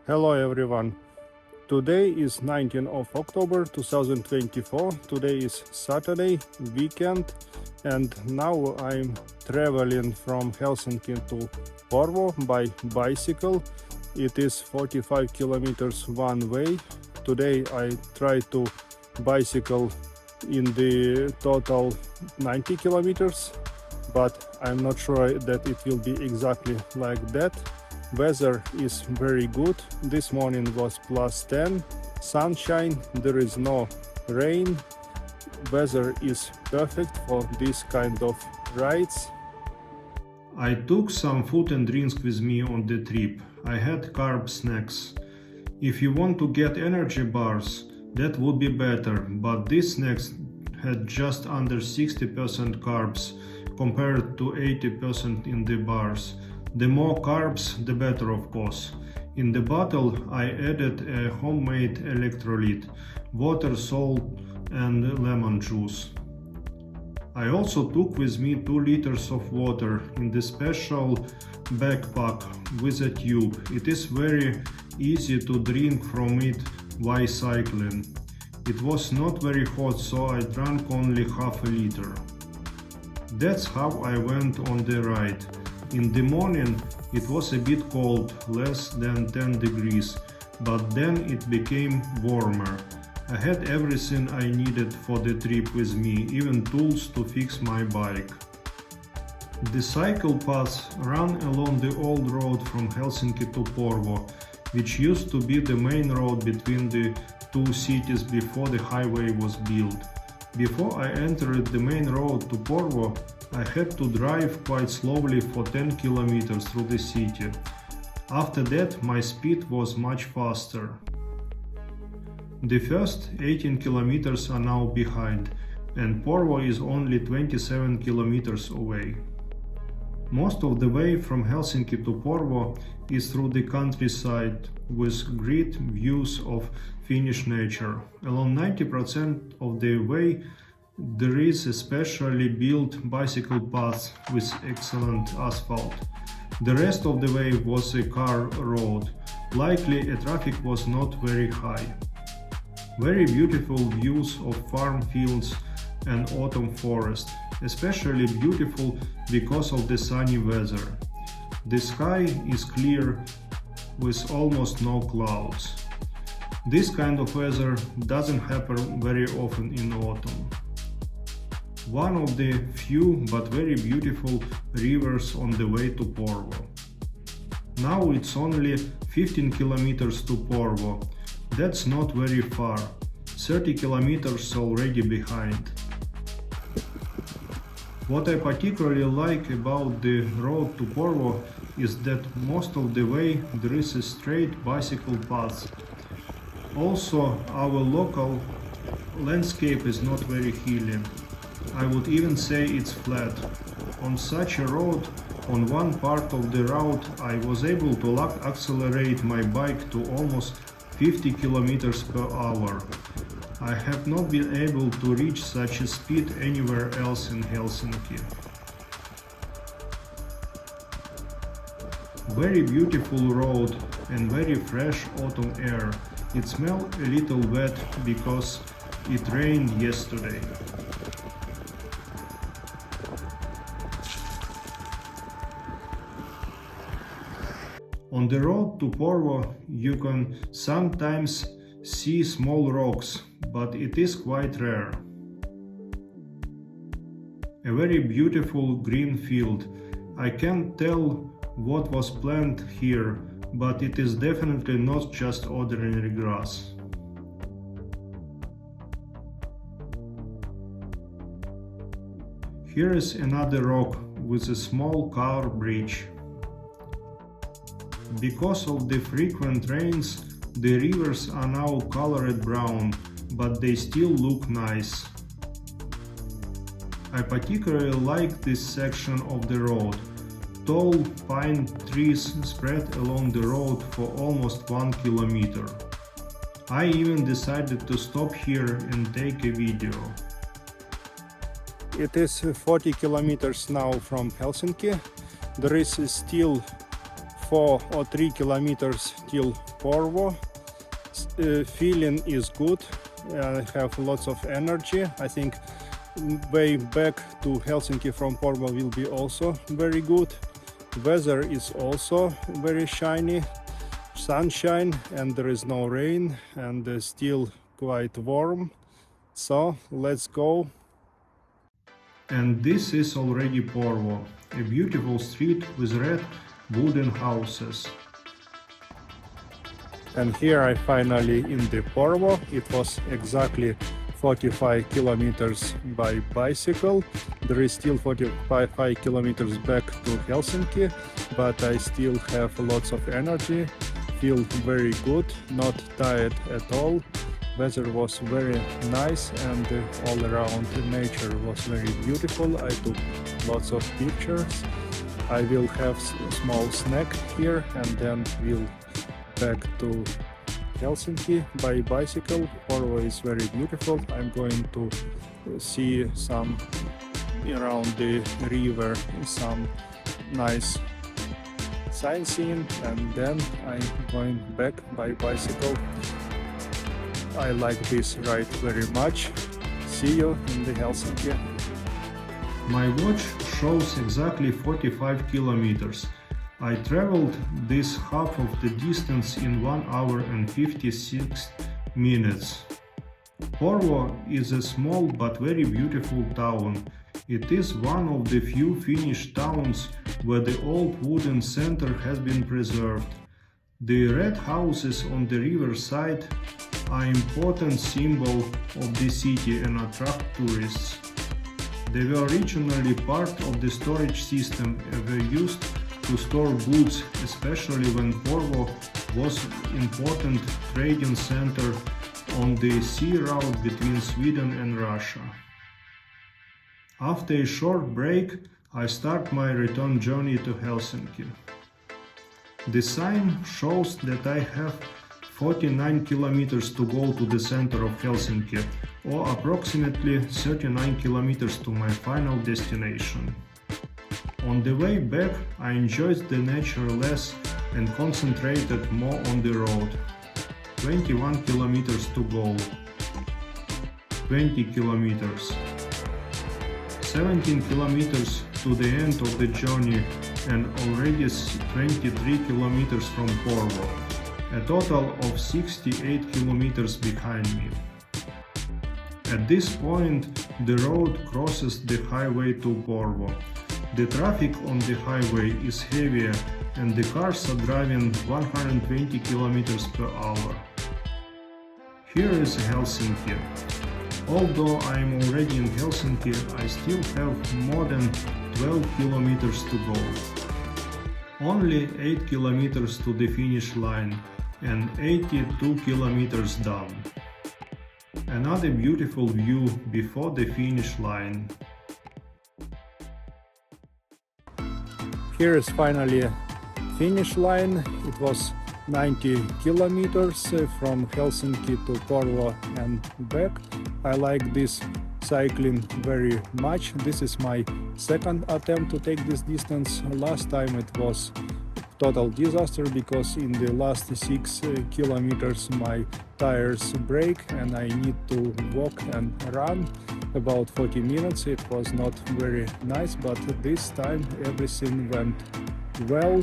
Hello everyone. Today is 19th of October 2024. Today is Saturday weekend and now I'm traveling from Helsinki to Porvoo by bicycle. It is 45 kilometers one way. Today I try to bicycle in the total 90 kilometers, but I'm not sure that it will be exactly like that. Weather is very good. This morning was +10, sunshine, there is no rain. Weather is perfect for this kind of rides. I took some food and drinks with me on the trip. I had carb snacks. If you want to get energy bars, that would be better, but these snacks had just under 60% carbs compared to 80% in the bars. The more carbs, the better, of course. In the bottle, I added a homemade electrolyte, water, salt, and lemon juice. I also took with me 2 liters of water in the special backpack with a tube. It is very easy to drink from it while cycling. It was not very hot, so I drank only half a liter. That's how I went on the ride. In the morning it was a bit cold, less than 10 degrees, but then it became warmer. I had everything I needed for the trip with me, even tools to fix my bike. The cycle paths ran along the old road from Helsinki to Porvoo, which used to be the main road between the two cities before the highway was built. Before I entered the main road to Porvoo, I had to drive quite slowly for 10 kilometers through the city. After that, my speed was much faster. The first 18 kilometers are now behind, and Porvoo is only 27 kilometers away. Most of the way from Helsinki to Porvoo is through the countryside with great views of Finnish nature. Along 90% of the way there is a specially built bicycle path with excellent asphalt. The rest of the way was a car road. Likely traffic was not very high. Very beautiful views of farm fields and autumn forest, especially beautiful because of the sunny weather. The sky is clear with almost no clouds. This kind of weather doesn't happen very often in autumn. One of the few but very beautiful rivers on the way to Porvoo. Now it's only 15 kilometers to Porvoo. That's not very far. 30 kilometers already behind. What I particularly like about the road to Porvoo is that most of the way there is a straight bicycle path. Also, our local landscape is not very hilly. I would even say it's flat. On such a road, on one part of the route, I was able to accelerate my bike to almost 50 kilometers per hour. I have not been able to reach such a speed anywhere else in Helsinki. Very beautiful road and very fresh autumn air. It smelled a little wet because it rained yesterday. On the road to Porvoo you can sometimes see small rocks, but it is quite rare. A very beautiful green field. I can't tell what was planted here, but it is definitely not just ordinary grass. Here is another rock with a small car bridge. Because of the frequent rains, the rivers are now colored brown, but they still look nice. I particularly like this section of the road. Tall pine trees spread along the road for almost 1 kilometer. I even decided to stop here and take a video. It is 40 kilometers now from Helsinki. There is still 4 or 3 kilometers till Porvoo. Feeling is good. I have lots of energy. I think way back to Helsinki from Porvoo will be also very good. Weather is also very shiny, sunshine, and there is no rain, and still quite warm. So let's go. And this is already Porvoo, a beautiful street with red wooden houses. And here I finally in the Porvoo. It was exactly 45 kilometers by bicycle. There is still 45 kilometers back to Helsinki, but I still have lots of energy, feel very good, not tired at all. Weather was very nice, and all around nature was very beautiful. I took lots of pictures. I will have a small snack here, and then we'll back to Helsinki by bicycle. Porvoo is very beautiful. I'm going to see some around the river, some nice sightseeing, and then I'm going back by bicycle. I like this ride very much. See you in the Helsinki. My watch shows exactly 45 kilometers. I traveled this half of the distance in 1 hour and 56 minutes. Porvoo is a small but very beautiful town. It is one of the few Finnish towns where the old wooden center has been preserved. The red houses on the riverside are an important symbol of the city and attract tourists. They were originally part of the storage system and were used to store goods, especially when Porvoo was an important trading center on the sea route between Sweden and Russia. After a short break, I start my return journey to Helsinki. The sign shows that I have 49 kilometers to go to the center of Helsinki, or approximately 39 kilometers to my final destination. On the way back, I enjoyed the nature less and concentrated more on the road. 21 kilometers to go. 20 kilometers. 17 kilometers to the end of the journey, and already 23 kilometers from Porvoo. A total of 68 kilometers behind me. At this point, the road crosses the highway to Porvoo. The traffic on the highway is heavier, and the cars are driving 120 kilometers per hour. Here is Helsinki. Although I am already in Helsinki, I still have more than 12 kilometers to go. Only 8 kilometers to the finish line and 82 kilometers done. Another beautiful view before the finish line. Here is finally finish line. It was 90 kilometers from Helsinki to Porvoo and back. I like this cycling very much. This is my second attempt to take this distance. Last time it was total disaster because in the last 6 kilometers my tires break and I need to walk and run about 40 minutes. It was not very nice, but this time everything went well.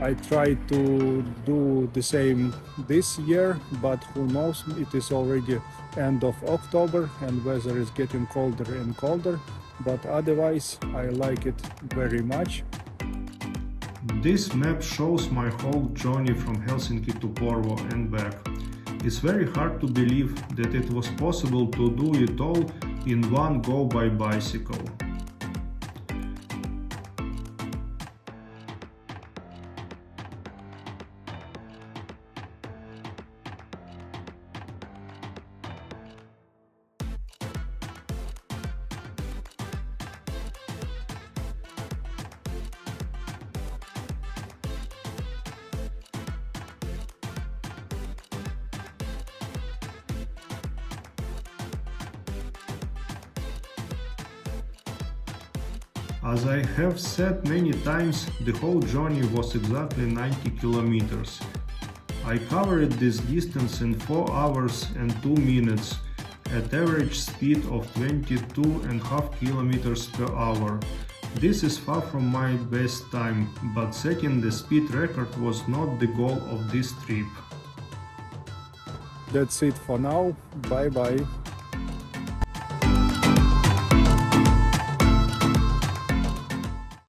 I tried to do the same this year, but who knows, it is already end of October and weather is getting colder and colder, but otherwise I like it very much. This map shows my whole journey from Helsinki to Porvoo and back. It's very hard to believe that it was possible to do it all in one go by bicycle. As I have said many times, the whole journey was exactly 90 kilometers. I covered this distance in 4 hours and 2 minutes at average speed of 22.5 kilometers per hour. This is far from my best time, but setting the speed record was not the goal of this trip. That's it for now. Bye bye.